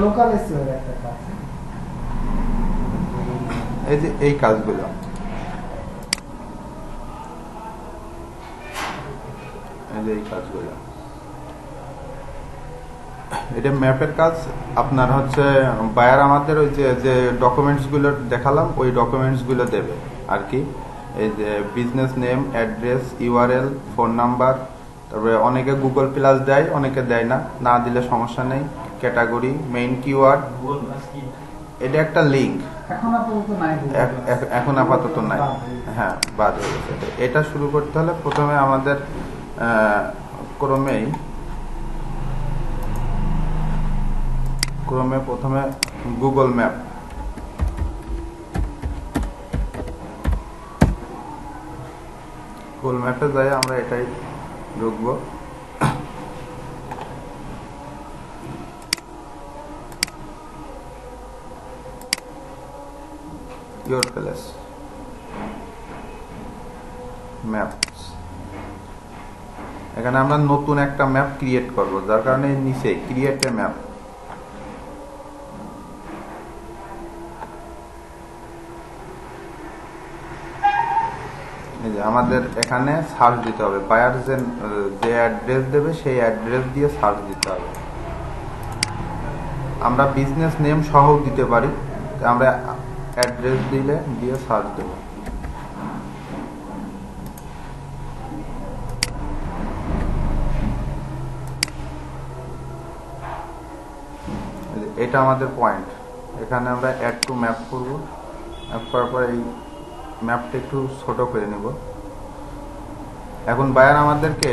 Local এসিওর একটা কাজ, এই যে এই কাজগুলো, এই যে এই কাজগুলো, এটা ম্যাপের কাজ। আপনার হচ্ছে বায়ার আমাদের ওই যে ডকুমেন্টস গুলো দেখালাম, ওই ডকুমেন্টস গুলো দেবে আর কি। এই যে business name, address, URL, phone number, তারপরে অনেকে গুগল প্লাস দেয়, অনেকে দেয় না, না দিলে সমস্যা নেই। ক্যাটাগরি, মেইন কিওয়ার্ড, এটা একটা লিঙ্ক এখন আপাতত নাই, হ্যাঁ বাদ হয়ে গেছে। এটা শুরু করতে হলে প্রথমে আমাদের ক্রমে প্রথমে গুগল ম্যাপ, গুগল ম্যাপে যাই আমরা এটাই ঢুকবো। ইয়োর প্লেস ম্যাপস, এখানে আমরা নতুন একটা ম্যাপ ক্রিয়েট করব, যার কারণে নিচে ক্রিয়েট এ ম্যাপ। এই যে আমাদের এখানে সার্চ দিতে হবে, বায়ার যে অ্যাড্রেস দেবে সেই অ্যাড্রেস দিয়ে সার্চ দিতে হবে। আমরা বিজনেস নেম সহ দিতে পারি, আমরা অ্যাড্রেস দিয়ে সার্চ দেব। এটা আমাদের পয়েন্ট, এখানে আমরা অ্যাড টু ম্যাপ করব। ম্যাপ করার পর এই ম্যাপটা একটু ছোট করে নেব। এখন বায়ার আমাদেরকে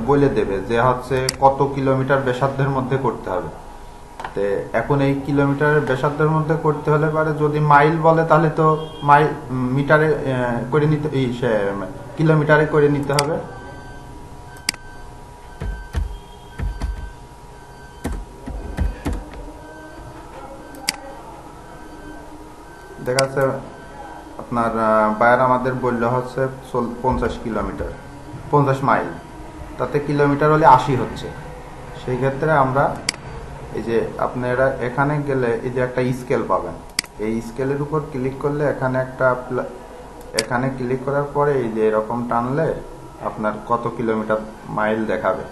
বলে দেবে যে হচ্ছে কত কিলোমিটার ব্যাসার্ধের মধ্যে করতে হবে। তো এখন এই কিলোমিটারের ব্যাসার্ধের মধ্যে করতে হলে পারে, যদি মাইল বলে তাহলে তো মাইল মিটারে করে নিতে, কিলোমিটারে করে নিতে হবে। দেখা যাচ্ছে আপনার বায়ার আমাদের বললে হচ্ছে 50 কিলোমিটার, 50 মাইল, তাতে কিলোমিটার হলে 80 হচ্ছে। সেই ক্ষেত্রে আমরা এই যে আপনারা এখানে গেলে এই যে একটা স্কেল পাবেন, এই স্কেলের উপর ক্লিক করলে এখানে ক্লিক করার পরে এই যে এরকম টানলে আপনার কত কিলোমিটার মাইল দেখাবে।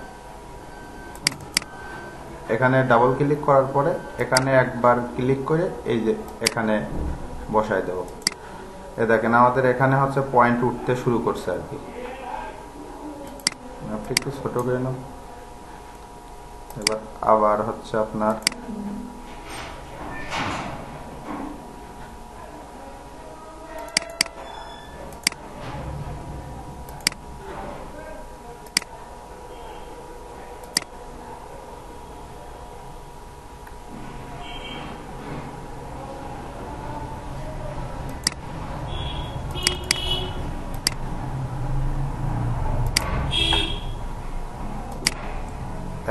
এখানে ডাবল ক্লিক করার পরে এখানে একবার ক্লিক করে এই যে এখানে বসায় দেব। দেখেন আমাদের এখানে হচ্ছে পয়েন্ট উঠতে শুরু করছে আর কি। আপনি একটু ছোট করে নেব। এবার আবার হচ্ছে আপনার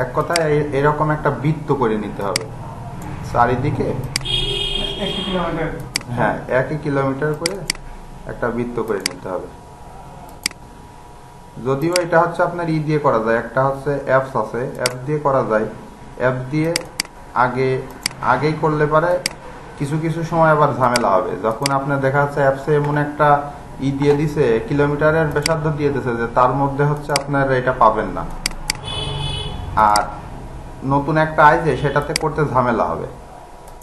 এক কথায় এরকম একটা বৃত্ত করে নিতে হবে চারিদিকে, হ্যাঁ 1 কিলোমিটার করে একটা বৃত্ত করে নিতে হবে। যদিও এটা হচ্ছে আপনার দিয়ে করা যায়, একটা হচ্ছে অ্যাপস আছে, অ্যাপ দিয়ে করা যায়। অ্যাপ দিয়ে আগেই করলে পারে কিছু কিছু সময় আবার ঝামেলা হবে, যখন আপনার দেখা যাচ্ছে অ্যাপসে এমন একটা দিয়ে দিছে, কিলোমিটারের ব্যাসার্ধ দিয়ে দিছে যে তার মধ্যে হচ্ছে আপনার এটা পাবেন না, আর নতুন একটা আইছে সেটাতে করতে ঝামেলা হবে,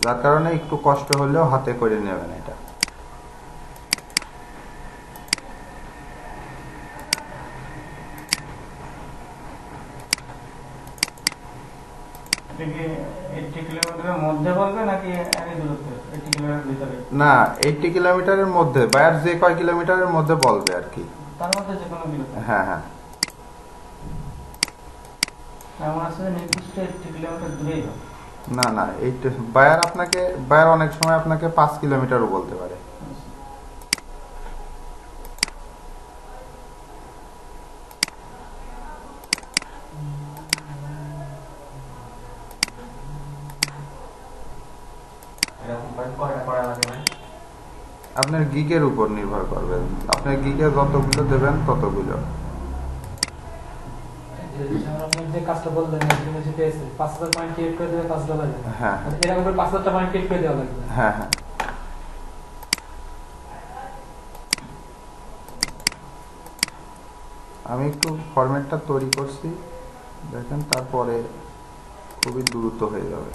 যার কারণে একটু কষ্ট হলেও হাতে করে নেবেন এটা। না 80 কিলোমিটারের মধ্যে, বায়ার যে কয় কিলোমিটারের মধ্যে বলবে আর কি, তার মধ্যে যে কোনো কিলোমিটার। হ্যাঁ হ্যাঁ, এমন আছে যে নির্দিষ্ট 80 কিলোমিটার দূরেই হবে। না না, এইটা বায়ার অনেক সময় আপনাকে 5 কিলোমিটারও বলতে পারে। আপনার গিগের উপর নির্ভর করবে, আপনার গিগে যতগুলো দেবেন ততগুলো। যে কাজটা বললেন একদিনে পেয়েছে 5000 পয়েন্ট ক্রিয়েট করে দেবে $5 হ্যাঁ এরকম করে 5000 পয়েন্ট ক্রিয়েট করে দেওয়া লাগবে। হ্যাঁ হ্যাঁ আমি একটু ফরম্যাটটা তৈরি করছি দেখেন, তারপরে খুবই দ্রুত হয়ে যাবে।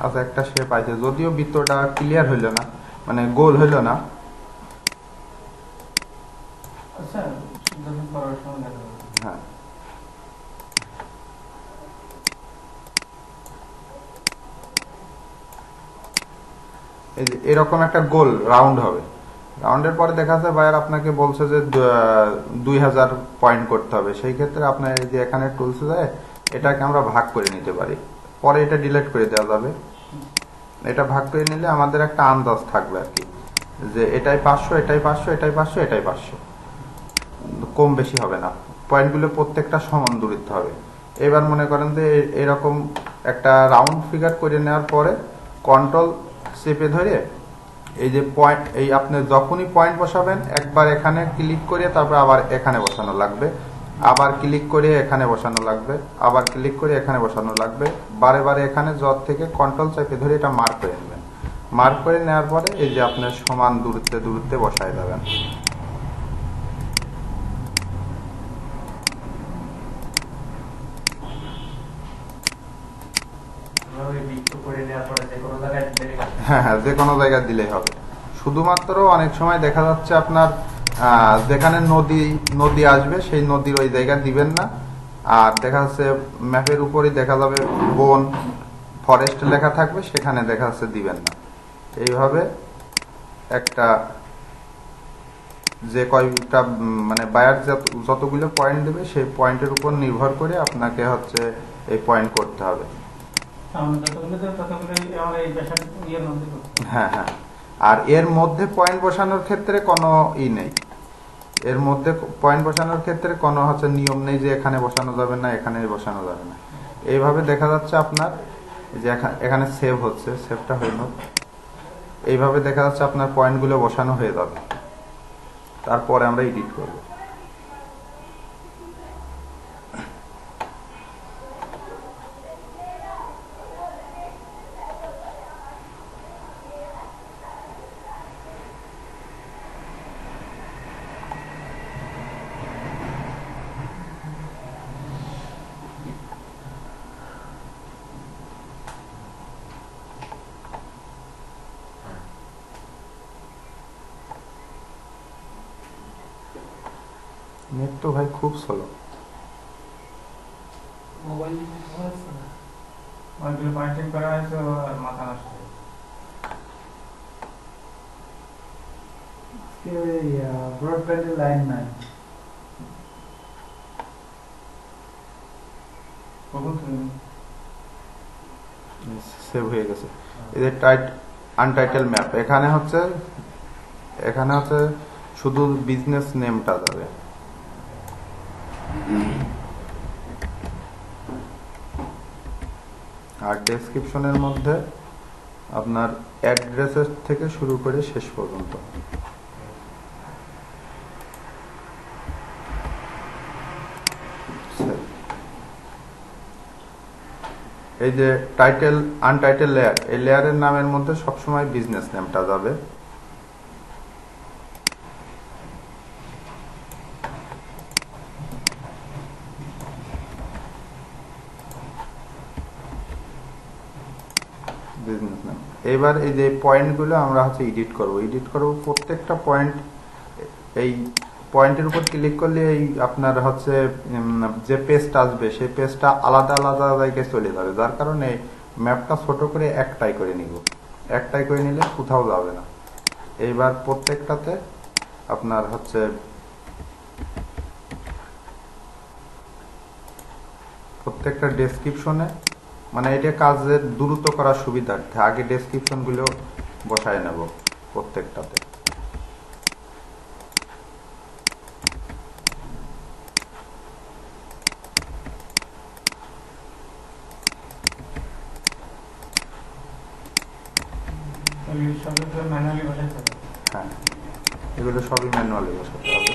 আচ্ছা, একটা শেপ আছে, যদিও বৃত্তটা ক্লিয়ার হইল না, মানে গোল হইল না। আচ্ছা, যখন করার সময় দেখা যাবে। হ্যাঁ এই যে এরকম একটা গোল রাউন্ড হবে। রাউন্ডের পরে দেখা যাচ্ছে ভাইয়ার আপনাকে বলছে যে 2000 পয়েন্ট করতে হবে। সেই ক্ষেত্রে আপনার এই যে এখানে টুলসে যায় এটাকে আমরা ভাগ করে নিতে পারি, পরে এটা ডিলিট করে দেওয়া যাবে। এটা ভাগ করে নিলে আমাদের একটা আন্দাজ থাকবে আর কি, যে এটাই 500, এটাই 500, এটাই 500, এটাই 500, কম বেশি হবে না। পয়েন্টগুলো প্রত্যেকটা সমান দূরত্ব হবে। এবার মনে করেন যে এরকম একটা রাউন্ড ফিগার করে নেওয়ার পরে কন্ট্রোল চেপে ধরে এই যে পয়েন্ট, এই আপনি যখনই পয়েন্ট বসাবেন একবার এখানে ক্লিক করে তারপর আবার এখানে বসানো লাগবে, আবার ক্লিক করে এখানে বসানো লাগবে, আবার ক্লিক করে এখানে বসানো লাগবে। বারে বারে এখানে জ্বর থেকে কন্ট্রোল চেপে ধরে এটা মার্ক করে নেবেন। মার্ক করে নেওয়ার পরে এই যে আপনি সমান দূরত্বে দূরত্বে বসায় দেবেন। হ্যাঁ হ্যাঁ, যে কোনো জায়গায় দিলেই হবে। শুধুমাত্র অনেক সময় দেখা যাচ্ছে আপনার যেখানে নদী আসবে সেই নদীর ওই জায়গা দিবেন না, আর দেখা যাচ্ছে ম্যাপের উপরই দেখা যাবে বন ফরেস্ট লেখা থাকবে, সেখানে দেখা যাচ্ছে দিবেন না। এইভাবে একটা যে কয়টা মানে বায়ার যতগুলো পয়েন্ট দেবে সেই পয়েন্টের উপর নির্ভর করে আপনাকে হচ্ছে এই পয়েন্ট করতে হবে। হ্যাঁ হ্যাঁ, আর এর মধ্যে পয়েন্ট বসানোর ক্ষেত্রে কোনো নেই, এর মধ্যে পয়েন্ট বসানোর ক্ষেত্রে কোনো হচ্ছে নিয়ম নেই যে এখানে বসানো যাবে না, এখানে বসানো যাবে না। এইভাবে দেখা যাচ্ছে আপনার যে এখানে সেভ হচ্ছে, সেভটা হইল, এইভাবে দেখা যাচ্ছে আপনার পয়েন্টগুলো বসানো হয়ে যাবে। তারপরে আমরা এডিট করব। নেট তো ভাই খুব স্লো। মোবাইল অনেকগুলো পয়েন্টিং করা হয়েছে আর মাথা নষ্ট। ব্রডব্যান্ডের লাইন নাই। সেভ হয়ে গেছে। এই যে আনটাইটেল ম্যাপ, এখানে হচ্ছে শুধু বিজনেস নেমটা যাবে। আর ডেসক্রিপশনের মধ্যে আপনার অ্যাড্রেসের থেকে শুরু করে শেষ পর্যন্ত। এই যে টাইটেল আনটাইটেল লেয়ার, এই লেয়ারের নামের মধ্যে সবসময় বিজনেস নেমটা যাবে। Business name. এবার এই যে পয়েন্টগুলো আমরা হচ্ছে এডিট করব প্রত্যেকটা পয়েন্ট। এই পয়েন্টের উপর ক্লিক করলে এই আপনার হচ্ছে যে পেজটা আসবে সেই পেজটা আলাদা আলাদা জায়গায় চলে যাবে, যার কারণে ম্যাপটা ছোট করে একটাই করে নিব। একটাই করে নিলে কোথাও যাবে না। এইবার প্রত্যেকটাতে আপনার হচ্ছে প্রত্যেকটা ডেসক্রিপশনে, মানে এটা কাজের দ্রুত করার সুবিধার্থে আগে ডেসক্রিপশনগুলো বসায় নেব প্রত্যেকটাতে। ম্যানুয়ালি বসাতে হবে। হ্যাঁ, এগুলো সবই ম্যানুয়ালি বসাতে হবে।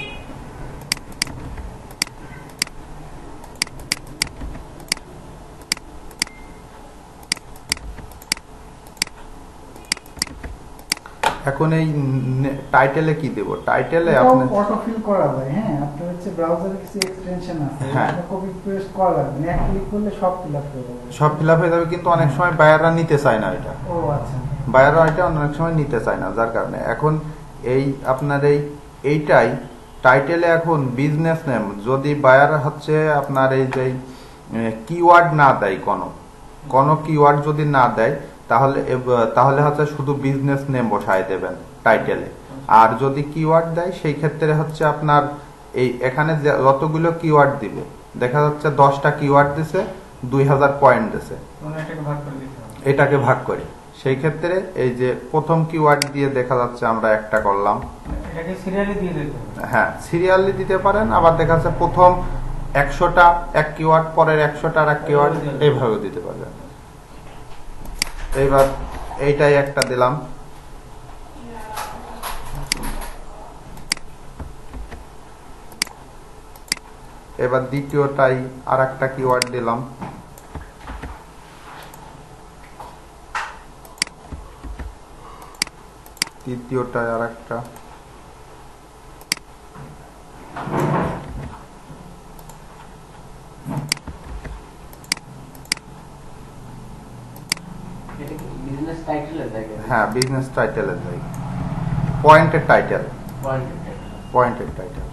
এখন এই টাইটেলে কি দেব? টাইটেলে এটাও আপনি অটোফিল করা যায়। হ্যাঁ, আপনার হচ্ছে ব্রাউজারে কিছু এক্সটেনশন আছে, হ্যাঁ। আপনি কপি পেস্ট করা লাগবে না, এক ক্লিক করলে সব ফিল আপ হয়ে যাবে। সব ফিল আপ হয়ে যাবে, কিন্তু অনেক সময় বায়াররা নিতে চায় না এটা। ও আচ্ছা। বায়াররা এটা অনেক সময় নিতে চায় না, যার কারণে এখন এই আপনার এইটাই টাইটেলে এখন বিজনেস নেম যদি বায়ার হচ্ছে আপনার এই যে কিওয়ার্ড না দেয়, কোনো কিওয়ার্ড যদি না দেয়, তাহলে হচ্ছে শুধু বিজনেস নেম বসায় দেবেন টাইটেলে। আর যদি কিওয়ার্ড দেয় সেই ক্ষেত্রে হচ্ছে আপনার এখানে যতগুলো কিওয়ার্ড দিবে, দেখা যাচ্ছে 10টা কিওয়ার্ড দিছে, 2000 পয়েন্ট দিছে, এটাকে ভাগ করে সেই ক্ষেত্রে এই যে প্রথম কিওয়ার্ড দিয়ে দেখা যাচ্ছে আমরা একটা করলাম, এটাকে সিরিয়ালি দিয়ে দিতে হবে। হ্যাঁ সিরিয়ালি দিতে পারেন। আবার দেখা যাচ্ছে প্রথম 100টা এক কিওয়ার্ড, পরের 100টার এক কিওয়ার্ড, এইভাবে দিতে পারবেন। এইবার এইটাই একটা দিলাম, এবার দ্বিতীয়টাই আর একটা কিওয়ার্ড দিলাম, তৃতীয়টায় আর একটা, বিজনেস টাইটেলের জায়গায় হ্যাঁ বিজনেস টাইটেলের জায়গা, পয়েন্টের টাইটেল, পয়েন্টের টাইটেল।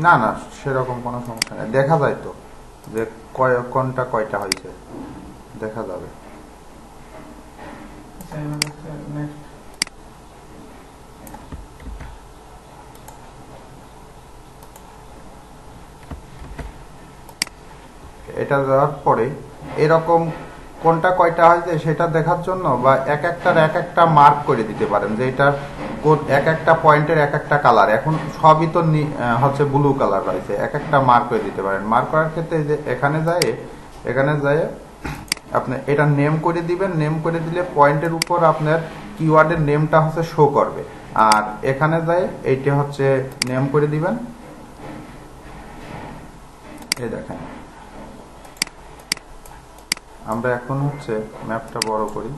না না, সেরকম কোনো সমস্যা নেই, দেখা যায় তো যে কোনটা কয়টা হয়েছে, দেখা যাবে। নেক্সট এটা দেওয়ার পরে এরকম কোনটা কয়টা হয়েছে সেটা দেখার জন্য বা এক একটা মার্ক করে দিতে পারেন, যে এটা এক একটা পয়েন্টের এক একটা কালার, এখন সবই তো হচ্ছে ব্লু কালার রয়েছে, এক একটা মার্ক করে দিতে পারেন। মার্ক করার ক্ষেত্রে যে এখানে যায় আপনি এটা নেম করে দিবেন, নেম করে দিলে পয়েন্টের উপর আপনার কিওয়ার্ডের নেমটা হচ্ছে শো করবে, আর এখানে যায় এইটা হচ্ছে নেম করে দিবেন। এই দেখেন আমরা এখন হচ্ছে ম্যাপটা বড় করি,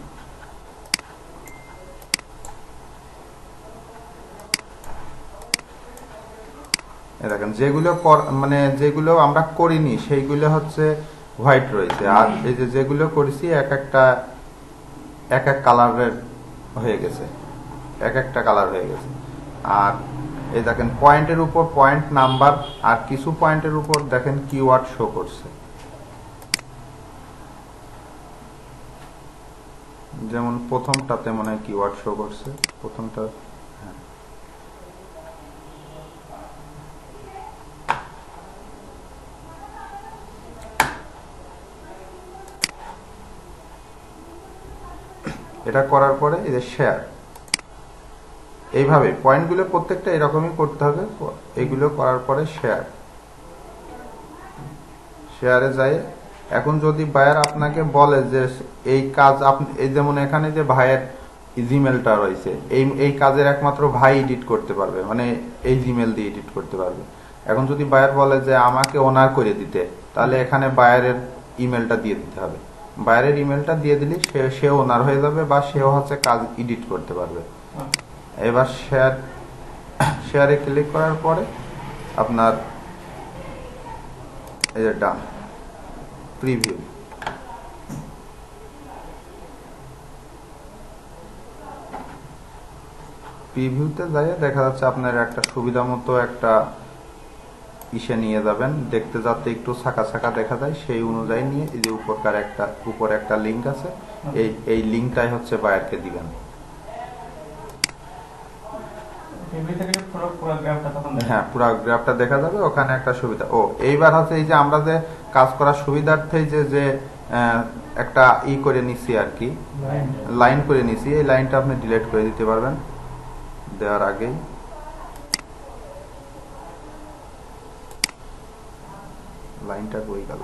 দেখেন যেগুলো আমরা করিনি সেইগুলো হচ্ছে হোয়াইট রয়েছে, আর এই যেগুলো করেছি এক কালারের হয়ে গেছে, এক একটা কালার হয়ে গেছে। আর এই দেখেন পয়েন্টের উপর পয়েন্ট নাম্বার, আর কিছু পয়েন্টের উপর দেখেন কিওয়ার্ড শো করছে, যেমন প্রথমটাতে মনে হয় কিওয়ার্ড শো করছে, প্রথমটা। হ্যাঁ এটা করার পরে এই যে শেয়ার, এইভাবে পয়েন্টগুলো প্রত্যেকটা এরকমই করতে হবে। এগুলো করার পরে শেয়ারে যায়। এখন যদি বায়ার আপনাকে বলে যে এই কাজ আপনি, এই যেমন এখানে যে ভাইয়ের জিমেলটা রয়েছে, এই কাজের একমাত্র ভাই এডিট করতে পারবে, মানে এই জিমেল দিয়ে এডিট করতে পারবে। এখন যদি বায়ার বলে যে আমাকে ওনার করে দিতে, তাহলে এখানে বায়ারের ইমেলটা দিয়ে দিতে হবে। বায়ারের ইমেলটা দিয়ে দিলে সে ওনার হয়ে যাবে, বা সেও হচ্ছে কাজ এডিট করতে পারবে। এবার শেয়ারে ক্লিক করার পরে আপনার এই যে ডান, প্রিভিউতে যাই দেখা যাচ্ছে আপনার একটা সুবিধা মতো একটা ইসে নিয়ে যাবেন, দেখতে যাতে একটু ছাকা ছাকা দেখা যায় সেই অনুযায়ী নিয়ে এই যে উপরে একটা লিঙ্ক আছে, এই লিঙ্কটাই হচ্ছে বায়ারকে দিবেন। হ্যাঁ পুরো গ্রাফটা দেখা যাবে, ওখানে একটা সুবিধা। এইবার হচ্ছে এই যে আমরা যে কাজ করার সুবিধার্থে যে একটা করে নিছি আর কি, লাইন করে নিছি, এই লাইনটা আপনি ডিলিট করে দিতে পারবেন দেওয়ার আগেই। লাইনটা কই গেল?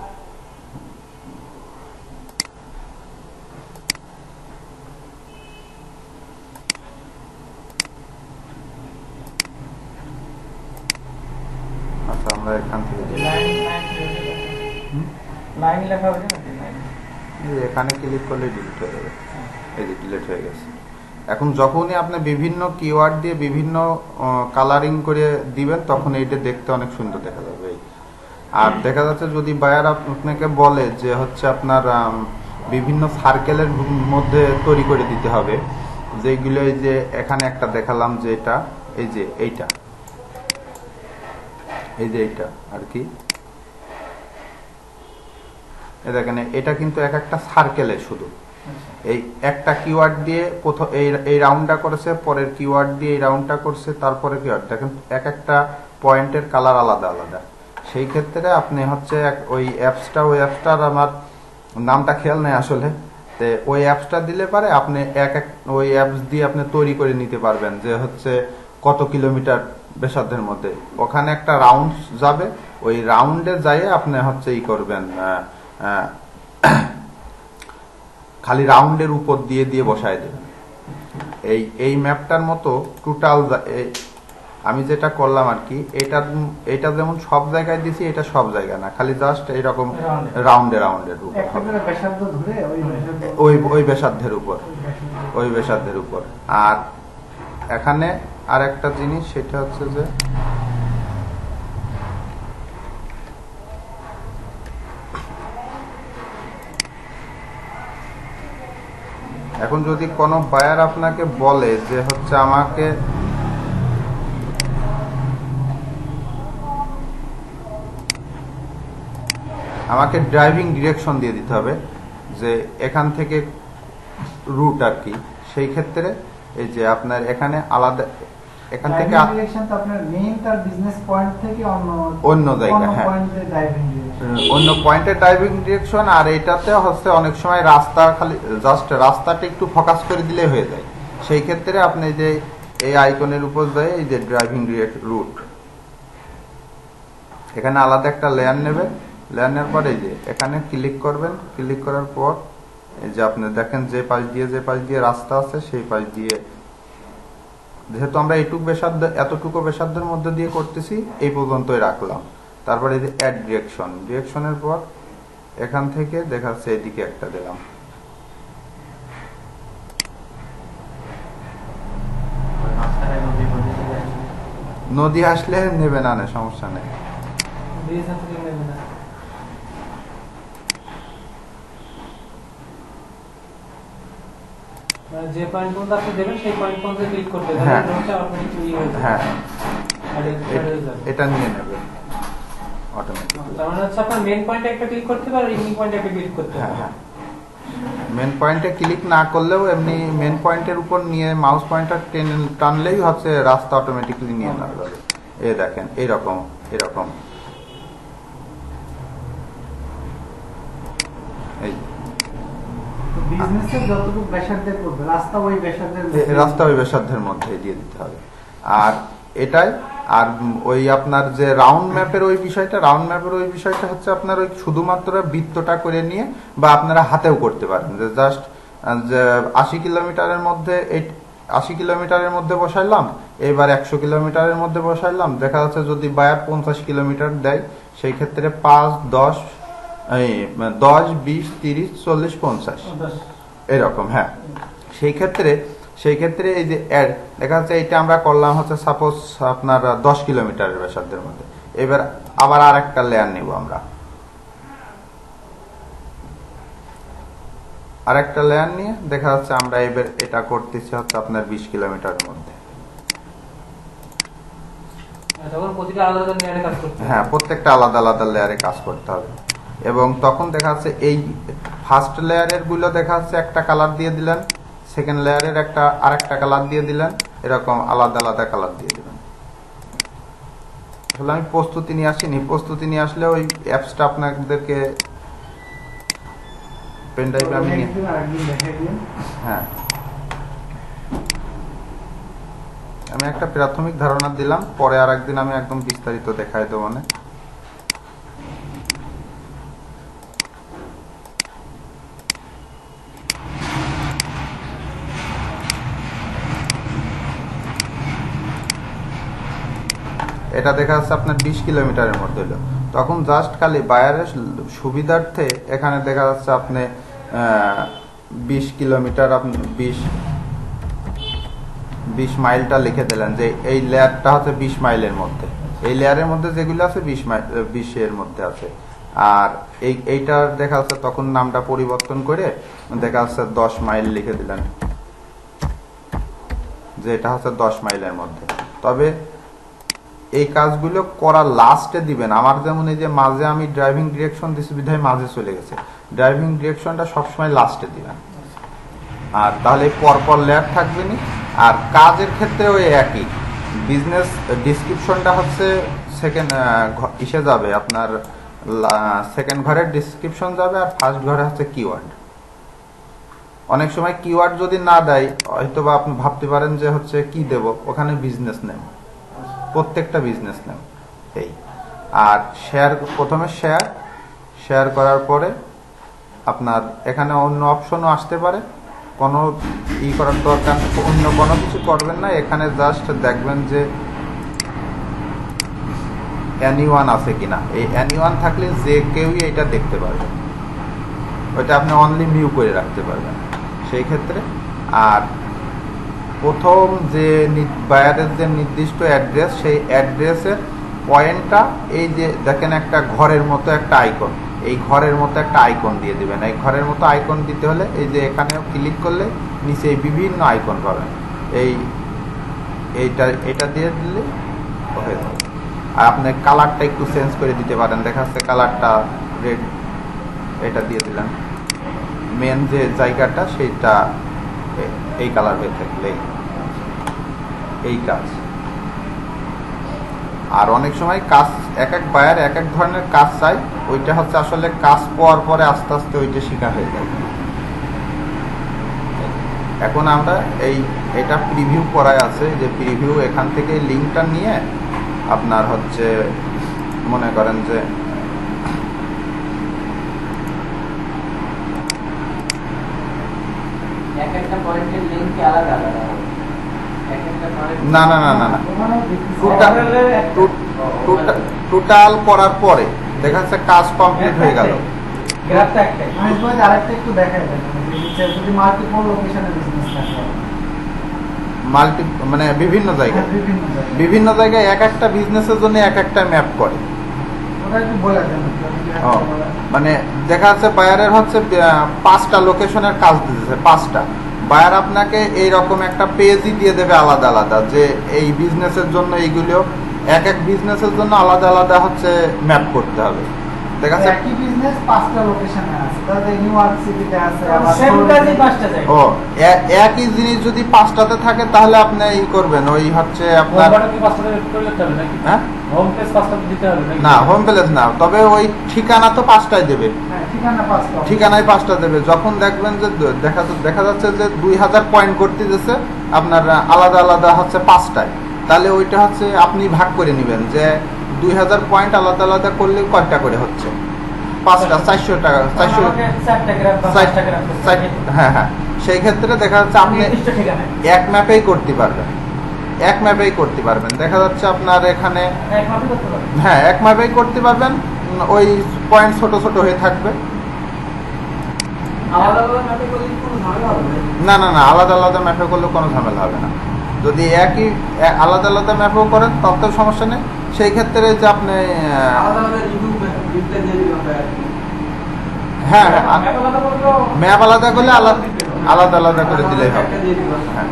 আমরা এখান থেকে লাইন লেখা হয়েছে নাকি লাইন? এই যে এখানে ক্লিক করলে ডিলিট হয়ে যাবে। এই যে ডিলিট হয়ে গেছে। এখন যখনই আপনি বিভিন্ন কিওয়ার্ড দিয়ে বিভিন্ন কালারিং করে দিবেন তখন এইটা দেখতে অনেক সুন্দর দেখা যাবে। এই আর দেখা যাচ্ছে যদি বায়ার আপনাকে বলে যে হচ্ছে আপনার বিভিন্ন সার্কেলের মধ্যে তৈরি করে দিতে হবে, যেগুলো এই যে এখানে একটা দেখালাম যে এটা এই যে এইটা এই যে এইটা আর কি, এই দেখেন এটা কিন্তু এক একটা সার্কেলে শুধু এই একটা কিওয়ার্ড দিয়ে প্রথম এই রাউন্ডটা করেছে, পরের কিওয়ার্ড দিয়ে এই রাউন্ডটা করছে, তারপরে কিওয়ার্ড দেখেন এক একটা পয়েন্টের কালার আলাদা আলাদা। সেই ক্ষেত্রে আপনি হচ্ছে ওই অ্যাপসটার আমার নামটা খেয়াল নেই আসলে, তো ওই অ্যাপসটা দিলে পারে আপনি ওই অ্যাপস দিয়ে আপনি তৈরি করে নিতে পারবেন যে হচ্ছে কত কিলোমিটার ব্যাসার্ধের মধ্যে। ওখানে একটা রাউন্ড যাবে, ওই রাউন্ডে যাইয়ে আপনি হচ্ছে ই করবেন, খালি রাউন্ডের উপর দিয়ে দিয়ে বসায় দেবেন। এই ম্যাপটার মতো টোটাল আমি যেটা করলাম আর কি, এটা যেমন সব জায়গায় দিছি, এটা সব জায়গা না, খালি জাস্ট এইরকম রাউন্ডের উপর ওই ব্যাসার্ধের উপর। আর এখানে আর একটা জিনিস সেটা হচ্ছে যে এখন যদি কোনো বায়ার আপনাকে বলে যে হচ্ছে আমাকে ড্রাইভিং ডিরেকশন দিয়ে দিতে হবে যে এখান থেকে রুট আর কি, সেই ক্ষেত্রে এই যে আপনার এখানে আলাদা এখান থেকে আপনার মেইন তার বিজনেস পয়েন্ট থেকে অন্য জায়গা, হ্যাঁ অন্য পয়েন্টে ড্রাইভিং ডিরেকশন। আর এটাতে হচ্ছে অনেক সময় রাস্তা খালি জাস্ট রাস্তাটা একটু ফোকাস করে দিলে হয়ে যায়। সেই ক্ষেত্রে আপনি যে এই আইকনের উপর যায় এই যে ড্রাইভিং রুট, এখানে আলাদা একটা লেয়ার নেবেন, লেয়ার নেওয়ার পর এই যে এখানে ক্লিক করবেন, ক্লিক করার পর এই যে আপনি দেখেন যে পাশ দিয়ে রাস্তা আছে সেই পাশ দিয়ে, যেহেতু আমরা এতটুকু ব্যাসার্ধের মধ্যে দিয়ে করতেছি এই পর্যন্তই রাখলাম। তারপরে এই যে অ্যাড ডিরেকশনের পর এখান থেকে দেখাচ্ছে এদিকে একটা দিলাম। নদী আসলে নেবে না, সমস্যা নেই। যে পয়েন্ট পর্যন্ত আপনি দেবেন সেই পয়েন্ট পর্যন্ত ক্লিক করতে হবে, হ্যাঁ অটোমেটিক্যালি হয়ে যাবে। হ্যাঁ আর এটা নিয়ে নেবে অটোমেটিক্যালি। তার মানে হচ্ছে আপনার মেইন পয়েন্টে একটা ক্লিক করতে হবে আর ইভিনিং পয়েন্টে একটা ক্লিক করতে হবে। হ্যাঁ মেন পয়েন্টে ক্লিক না করলেও এমনি মেন পয়েন্টের উপর নিয়ে মাউস পয়েন্টার টানলেই হচ্ছে রাস্তা অটোমেটিক্যালি নিয়ে নেওয়া যাবে। এই দেখেন এরকম এই বিজনেসের যতটুকু ব্যাসার্ধে পড়বে রাস্তা ওই ব্যাসার্ধের মধ্যে দিয়ে দিতে হবে। আর এটাই আর ওই আপনার যে রাউন্ড ম্যাপের ওই বিষয়টা হচ্ছে আপনার ওই শুধুমাত্র বৃত্তটা করে নিয়ে বা আপনারা হাতেও করতে পারেন যে জাস্ট 80 কিলোমিটারের মধ্যে বসাইলাম, এবার 100 কিলোমিটারের মধ্যে বসাইলাম। দেখা যাচ্ছে যদি বায়ার 50 কিলোমিটার দেয় সেই ক্ষেত্রে 5, 10, 20, 30, 40, 50 এরকম। হ্যাঁ সেই ক্ষেত্রে এই যে অ্যাড দেখা যাচ্ছে এটা আমরা করলাম হচ্ছে সাপোজ আপনার 10 কিলোমিটারের ব্যাসার্ধের মধ্যে। এবার আবার আর একটা লেয়ার নিব আমরা, আর একটা লেয়ার নিয়ে দেখা যাচ্ছে আমরা এবার এটা করতেছি হচ্ছে আপনার 20 কিলোমিটারের মধ্যে। হ্যাঁ প্রত্যেকটা আলাদা আলাদা লেয়ারে কাজ করতে হবে। এবং তখন দেখা যাচ্ছে এই ফার্স্ট লেয়ারের গুলো দেখা যাচ্ছে একটা কালার দিয়ে দিলেন, সেকেন্ড লেয়ারের আরেকটা কালার দিয়ে দিলেন, এরকম আলাদা আলাদা কালার দিয়ে দিলেন। আসলে আমি প্রস্তুতি নিয়ে আসলে ওই অ্যাপসটা আপনাদেরকে পেন ড্রাইভে আমি হ্যাঁ আমি একটা প্রাথমিক ধারণা দিলাম, পরে আর একদিন আমি একদম বিস্তারিত দেখাই দেবো। মানে এটা দেখা যাচ্ছে আপনার 20 কিলোমিটারের মধ্যে হলো, তখন জাস্ট খালি বায়ারের সুবিধার্থে এখানে দেখা যাচ্ছে আপনি 20 কিলোমিটার, আপনি 20 মাইলটা লিখে দিলেন যে এই লেয়ারটা হচ্ছে 20 মাইলের মধ্যে, এই লেয়ারের মধ্যে যেগুলো আছে 20 মাইল 20 এর মধ্যে আছে। আর এইটার দেখা যাচ্ছে তখন নামটা পরিবর্তন করে দেখা যাচ্ছে 10 মাইল লিখে দিলেন, যে এটা হচ্ছে 10 মাইলের মধ্যে। তবে এই কাজগুলো করার লাস্টে দিবেন। আমার যেমন এই যে মাঝে আমি ড্রাইভিং ডিরেকশন দিচ্ছি বিধায় মাঝে চলে গেছে, ড্রাইভিং ডিরেকশনটা সবসময় লাস্টে দিবেন, আর তাহলে পরপর লেয়ার থাকবে না। আর কাজের ক্ষেত্রে ওই একই, বিজনেস ডিসক্রিপশনটা হচ্ছে সেকেন্ড ইসে যাবে, আপনার সেকেন্ড ঘরের ডিসক্রিপশন যাবে, আর ফার্স্ট ঘরে হচ্ছে কিওয়ার্ড। অনেক সময় কিওয়ার্ড যদি না দেয় হয়তো বা আপনি ভাবতে পারেন যে হচ্ছে কি দেব, ওখানে বিজনেস নেম, প্রত্যেকটা বিজনেস নেম এই। আর শেয়ার, প্রথমে শেয়ার করার পরে আপনার এখানে অন্য অপশনও আসতে পারে, কোনো ই করার দরকার, অন্য কোনো কিছু করবেন না, এখানে জাস্ট দেখবেন যে এনিওয়ান আছে কিনা। এই এনিওয়ান থাকলে যে কেউই এটা দেখতে পারবে, ওইটা আপনি অনলি ভিউ করে রাখতে পারবেন সেই ক্ষেত্রে। আর প্রথম যে বায়ারের যে নির্দিষ্ট অ্যাড্রেস, সেই অ্যাড্রেসের পয়েন্টটা এই যে দেখেন একটা ঘরের মতো একটা আইকন, এই ঘরের মতো একটা আইকন দিয়ে দিবেন। এই ঘরের মতো আইকন দিতে হলে এই যে এখানে ক্লিক করলে নিচে বিভিন্ন আইকন পাবেন, এটা দিয়ে দিলে হয়ে যাবে। আর আপনি কালারটা একটু চেঞ্জ করে দিতে পারেন, দেখা যাচ্ছে কালারটা রেড, এটা দিয়ে দিলেন। মেন যে জায়গাটা সেইটা এই কালার হয়ে থাকলে এই কাজ। আর অনেক সময় কাজ এক এক বায়ার এক এক ধরনের কাজ চাই, ওইটা হচ্ছে আসলে কাজ পাওয়ার পরে আস্তে আস্তে ওইটা শেখা হয়ে যায়। এখন আমরা এটা প্রিভিউ করাই আছে, যে প্রিভিউ এখান থেকে লিঙ্কটা নিয়ে আপনার হচ্ছে মনে করেন যে এক একটা পয়েন্টের লিংক কি আলাদা আলাদা হবে? এক একটা পয়েন্ট না না না না না, টোটাল করার পরে দেখা যাচ্ছে কাজ কমপ্লিট হয়ে গেল। গ্রাফটা একটাই। মহেশ ভাই আরেকটা একটু দেখাই দেন, যদি মাল্টিপল লোকেশনে বিজনেস থাকে, মাল্টি মানে বিভিন্ন জায়গায়, বিভিন্ন জায়গায় এক একটা বিজনেসের জন্য এক একটা ম্যাপ করে। ওটা একটু বলে দেন। মানে দেখা যাচ্ছে বায়ারের হচ্ছে 5টা লোকেশনের কাজ দিতেছে, 5টা বায়ার আপনাকে এইরকম একটা পেজই দিয়ে দেবে আলাদা আলাদা, যে এই বিজনেসের জন্য এইগুলো এক এক বিজনেসের জন্য আলাদা আলাদা হচ্ছে ম্যাপ করতে হবে। দেখা যাচ্ছে একই বিজনেস 5টা লোকেশনে আছে, তাহলে নিউ ইয়র্ক সিটিতে আছে, আবার সেম কাজই 5টা জায়গা। ও একই জিনিস যদি 5টাতে থাকে তাহলে আপনি ই করবেন, ওই হচ্ছে আপনার হোমবারটা কি 5টা করে লিখতে হবে নাকি? হ্যাঁ হোম পেজ 5টা দিতে হবে নাকি? না, হোম পেজ না, তবে ওই ঠিকানা তো 5টাই দেবে, হ্যাঁ, ঠিকানা 5টা, ঠিকানায় 5টা দেবে। যখন দেখবেন যে দেখা যাচ্ছে যে 2000 পয়েন্ট করতে দিতেছে আপনার আলাদা আলাদা হচ্ছে 5টায়, তাহলে ওইটা হচ্ছে আপনি ভাগ করে নেবেন যে 2000 পয়েন্ট আলাদা আলাদা করলে কয়টা করে হচ্ছে, 5টা 400 টাকা, 400 4টা গ্রাফ বা 5টা গ্রাফ। হ্যাঁ হ্যাঁ, সেই ক্ষেত্রে দেখা যাচ্ছে আপনি নির্দিষ্ট ঠিকানায় এক ম্যাপেই করতে পারবেন, এক ম্যাপেই করতে পারবেন। দেখা যাচ্ছে আপনার এখানে এক মাপে করতে পারবেন। হ্যাঁ এক ম্যাপেই করতে পারবেন, ওই পয়েন্ট ছোট ছোট হয়ে থাকবে। আলাদা আলাদা মাপে করলে কি কোনো ঝামেলা হবে না? না না না, আলাদা আলাদা ম্যাপে করলে কোনো ঝামেলা হবে না। যদি একই আলাদা আলাদা ম্যাপেও করেন তাতেও সমস্যা নেই। সেই ক্ষেত্রে যে আপনি আলাদা আলাদা রিভিউটা দিয়ে দিবেন আমরা। হ্যাঁ হ্যাঁ ম্যাপ আলাদা করলেও ম্যাপ আলাদা করলে আলাদা আলাদা করে দিলেই হবে। একটা দিয়ে দিবেন। হ্যাঁ,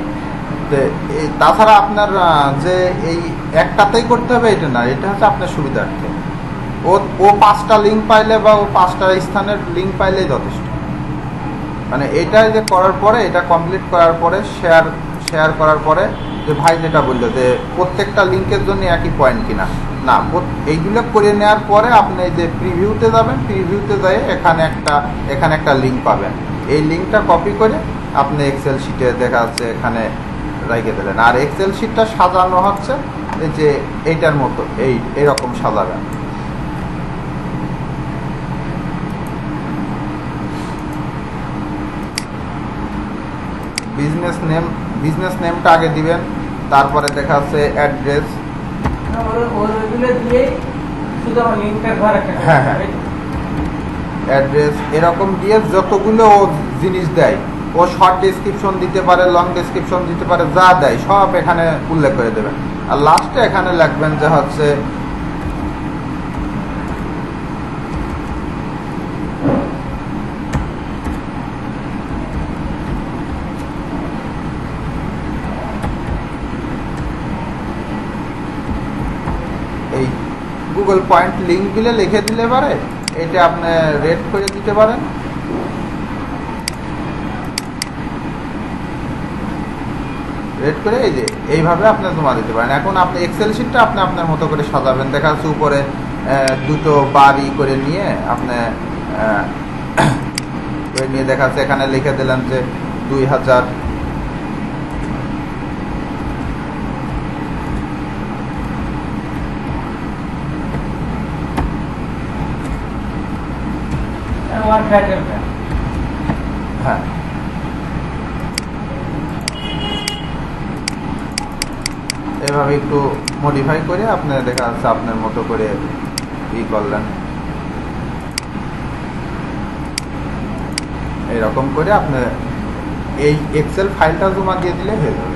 তাছাড়া আপনার যে এই একটাতেই করতে হবে এটা না, এটা হচ্ছে আপনার সুবিধার্থে। ও 5টা লিঙ্ক পাইলে বা ও 5টা স্থানের লিঙ্ক পাইলেই যথেষ্ট। মানে এটা যে করার পরে, এটা কমপ্লিট করার পরে শেয়ার করার পরে যে ভাই যেটা বললো যে প্রত্যেকটা লিঙ্কের জন্য একই পয়েন্ট কিনা, না এইগুলো করে নেওয়ার পরে আপনি যে প্রিভিউতে যাবেন, প্রিভিউতে যাই এখানে একটা লিঙ্ক পাবেন। এই লিঙ্কটা কপি করে আপনি এক্সেল শিটে দেখা যাচ্ছে এখানে রেখে দিলেন। আর এক্সেল শিটটা সাজানো হচ্ছে এই যে এইটার মতো, এইরকম সাজাবেন। বিজনেস নেমটা আগে দিবেন, তারপরে দেখা যাচ্ছে অ্যাড্রেস, ওইগুলো দিয়ে শুধু আমার লিঙ্কটা ঘর একটা হ্যাঁ, হ্যাঁ। অ্যাড্রেস এরকম দিয়ে যতগুলো ও জিনিস দেয়, ও শর্ট ডেসক্রিপশন দিতে পারে, লং ডেসক্রিপশন দিতে পারে, যা দেয় সব এখানে উল্লেখ করে দেবেন। আর লাস্টে এখানে লিখবেন যে হচ্ছে এই গুগল পয়েন্ট লিঙ্ক গুলো লিখে দিলে পারে এটা আপনি রেট করে দিতে পারেন। রেট করে এই যে এইভাবে আপনি জমা দিতে পারেন। এখন আপনি এক্সেল শিটটা আপনি আপনার মতো করে সাজাবেন। দেখা যাচ্ছে উপরে দুটো বাড়ি করে নিয়ে আপনি করে নিয়ে দেখা যাচ্ছে এখানে লিখে দিলেন যে 2000 ওয়ান ফ্যাক্টরটা হ্যাঁ, এভাবে একটু মডিফাই করে আপনি দেখা যাচ্ছে আপনার মতো করে করলেন। এইরকম করে আপনি এই এক্সেল ফাইলটা জমা দিয়ে দিলে হয়ে যাবে।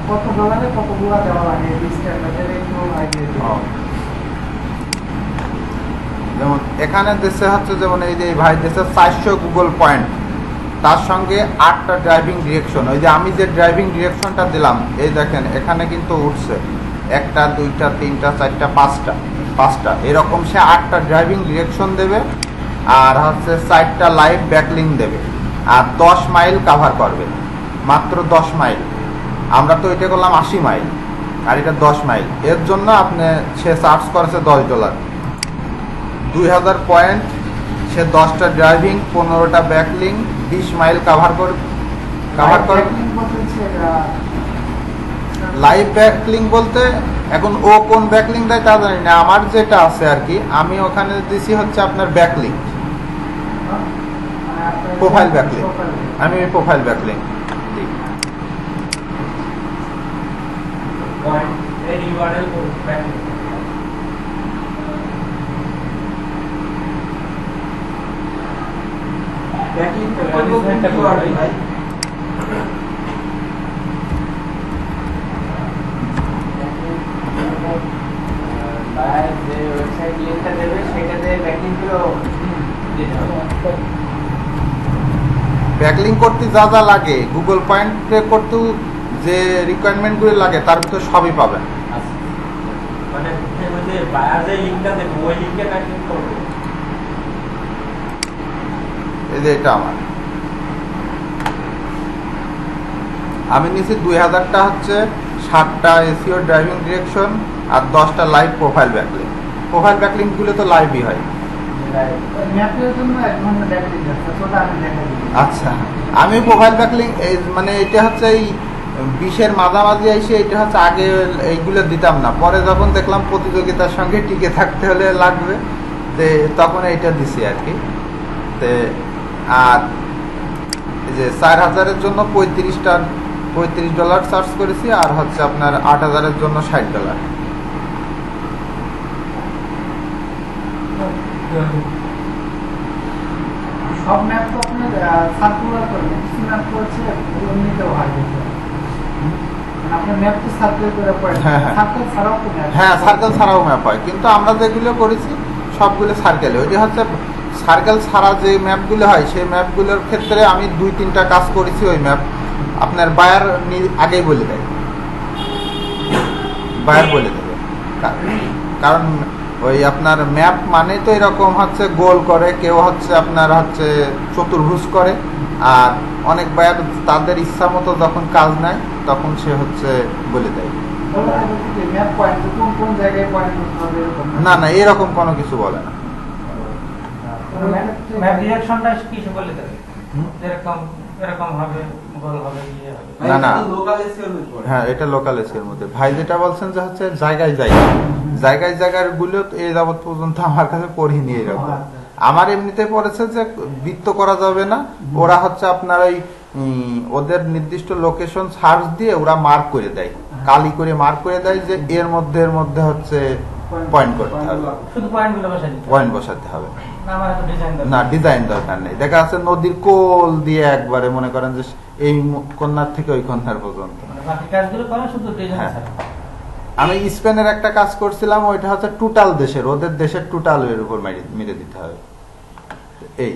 কত ডলারে কতগুলো দেওয়া লাগে এই স্ট্যান্ডার্ডের একটু আইডিয়া দিন। যেমন এখানে দেশে হচ্ছে যেমন এই যে ভাই দেশে 400 গুগল পয়েন্ট, তার সঙ্গে 8টা ড্রাইভিং ডিরেকশন। ওই যে আমি যে ড্রাইভিং ডিরেকশনটা দিলাম এই দেখেন এখানে কিন্তু উঠছে 1টা 2টা 3টা 4টা 5টা এরকম সে 8টা ড্রাইভিং ডিরেকশন দেবে, আর হচ্ছে 4টা লাইভ ব্যাকলিঙ্ক দেবে, আর 10 মাইল কাভার করবে, মাত্র 10 মাইল। আমরা তো এটা করলাম 80 মাইল, আর এটা 10 মাইল। এর জন্য আপনি সে চার্জ করেছে $10, 2000 পয়েন্ট, সে 10টা ড্রাইভিং, 15টা ব্যাকলিং, 20 মাইল কাভার করে। লাইভ ব্যাকলিং বলতে এখন ও কোন ব্যাকলিং দেয় তা জানি না, আমার যেটা আছে আর কি আমি ওখানে দিছি হচ্ছে আপনার ব্যাকলিং, প্রোফাইল ব্যাকলিং। আমি প্রোফাইল ব্যাকলিং দিই। পয়েন্ট এর ইউআরএল ফ্যাক্টর ব্যাকলিংক তো করব একটা URL ভাই। ভাই যে ওয়েবসাইট লিংকটা দেবে সেটাতে ব্যাকলিংক গুলো দিতে হবে। ব্যাকলিং করতে যা যা লাগে, গুগল পয়েন্টে করতেও যে রিকোয়ারমেন্টগুলো লাগে তার ভিতরে সবই পাবেন। আছে মানে ওই যে বায়ার যে লিংকটা দেবে ওই লিংকে ব্যাকলিংক করবে। এই যে এটা আমি নিয়েছি 2000টা হচ্ছে 7টা এসিও ড্রাইভিং ডিরেকশন আর 10টা live profile backlink. Profile backlink গুলো তো লাইভই হয়। ম্যাপের জন্য এক ধরনের ব্যাকলিং আছে, ওটা আমি দেখাই দিই। আচ্ছা, আমি প্রোফাইল ব্যাকলিং মানে এটা হচ্ছে এই 20-এর মাঝামাঝি এসে এটা হচ্ছে আগে এইগুলো দিতাম না, পরে যখন দেখলাম প্রতিযোগিতার সঙ্গে টিকে থাকতে হলে লাগবে তে তখন এইটা দিছি আর কি। তে আর এই যে 4000-এর জন্য $35 চার্জ করেছি, আর হচ্ছে আপনার 8000-এর জন্য $60। সব ম্যাপ তো আপনার সার্কুলার করে, কিছু ম্যাপ করছে এমনিতেও হয় কিন্তু। মানে আপনার ম্যাপ তো সার্কুলার করে পড়ে, হ্যাঁ, হ্যাঁ। সার্কেল ছাড়াও তো ম্যাপ। হ্যাঁ, সার্কেল ছাড়াও ম্যাপ হয়, কিন্তু আমরা যেগুলো করেছি সবগুলো সার্কেলে। ওইটা হচ্ছে সার্কেল ছাড়া যে ম্যাপগুলো হয় সেই ম্যাপগুলোর ক্ষেত্রে আমি 2-3টা কাজ করেছি। ওই ম্যাপ আপনার বায়ার আগেই বলে দেয়, বায়ার বলে দেবে, কারণ ওই আপনার ম্যাপ মানে তো এরকম হচ্ছে গোল করে, কেউ হচ্ছে আপনার হচ্ছে চতুর্ভুজ করে, আর অনেক বায়ার তাদের ইচ্ছা মতো যখন কাজ নেয় তখন সে হচ্ছে বলে দেয়। ম্যাপ পয়েন্ট কোন কোন জায়গায় পয়েন্ট করতে হবে এরকম না না, এরকম কোনো কিছু বলে না। ম্যাপ ডিরেকশনটা কিছু বলে দেবে এরকম এরকম হবে, গোল হবে, ইয়ে হবে। না, না। লোকাল এসিওর মধ্যে হ্যাঁ, এটা লোকাল এসির মধ্যে। ভাই যেটা বলছেন যে হচ্ছে জায়গায় জায়গার গুলো এই যাবৎ পর্যন্ত আমার কাছে পড়িনি এরকম। আমার এমনিতে পড়েছে যে বৃত্ত করা যাবে না, ওরা হচ্ছে আপনার ওই ওদের নির্দিষ্ট লোকেশন সার্চ দিয়ে ওরা মার্ক করে দেয়, কালি করে মার্ক করে দেয় যে এর মধ্যে হচ্ছে পয়েন্ট করতে হবে, শুধু পয়েন্টগুলো বসাই দিতে হবে। পয়েন্ট বসাতে হবে। না আমার এত ডিজাইন না ডিজাইন দরকার নেই। দেখা যাচ্ছে নদীর কোল দিয়ে একবারে মনে করেন যে এই কন্যার থেকে ওই কন্যার পর্যন্ত। মানে বাকি কাজগুলো করেন শুধু ডিজাইন হ্যাঁ। ছাড়া। আমি স্পেনের একটা কাজ করছিলাম, ওইটা হচ্ছে টোটাল দেশের, ওদের দেশের টোটাল এর উপর মেরে দিতে হবে। এই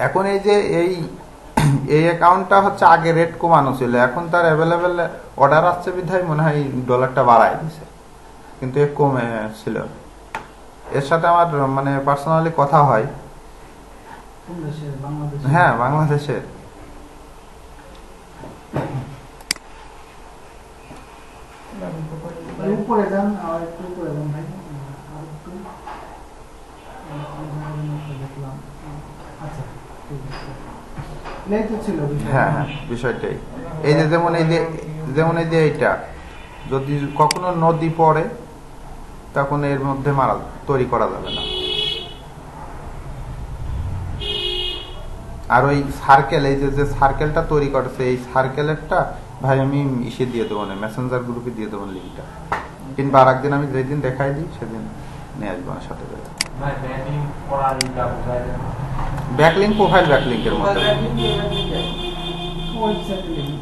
এখন এই যে এই অ্যাকাউন্টটা হচ্ছে আগে রেট কমানো ছিল, এখন তার অ্যাভেলেবেল অর্ডার আসছে বিধায় মনে হয় ডলারটা বাড়ায় দিছে, কিন্তু এ কমে ছিল। এর সাথে আমার মানে পার্সোনালি কথা হয়। কোন দেশের? বাংলাদেশ? হ্যাঁ, বাংলাদেশের। ভাই উপরে যান, আর একটু উপরে যান ভাই, আর একটু দেখলাম। আচ্ছা ঠিক আছে, এই তো ছিল বিষয়। হ্যাঁ হ্যাঁ, বিষয়টাই এই যে যেমন এই যে এইটা যদি কখনো নদী পড়ে তখন এর মধ্যে মারা তৈরি করা যাবে না। আর ওই সার্কেল, এই যে সার্কেলটা তৈরি করেছে, এই সার্কেলেরটা ভাই আমি ইসে দিয়ে দেবো না, মেসেঞ্জার গ্রুপে দিয়ে দেবো লিঙ্কটা, কিংবা আর একদিন আমি যেদিন দেখাই দিই সেদিন নিয়ে আসবো আমার সাথে করে। ভাই ব্যাটিং করার এটা বোঝায় না। ব্যাকলিঙ্ক, প্রোফাইল ব্যাকলিঙ্কের মধ্যে। ওয়েবসাইটে লিখুন।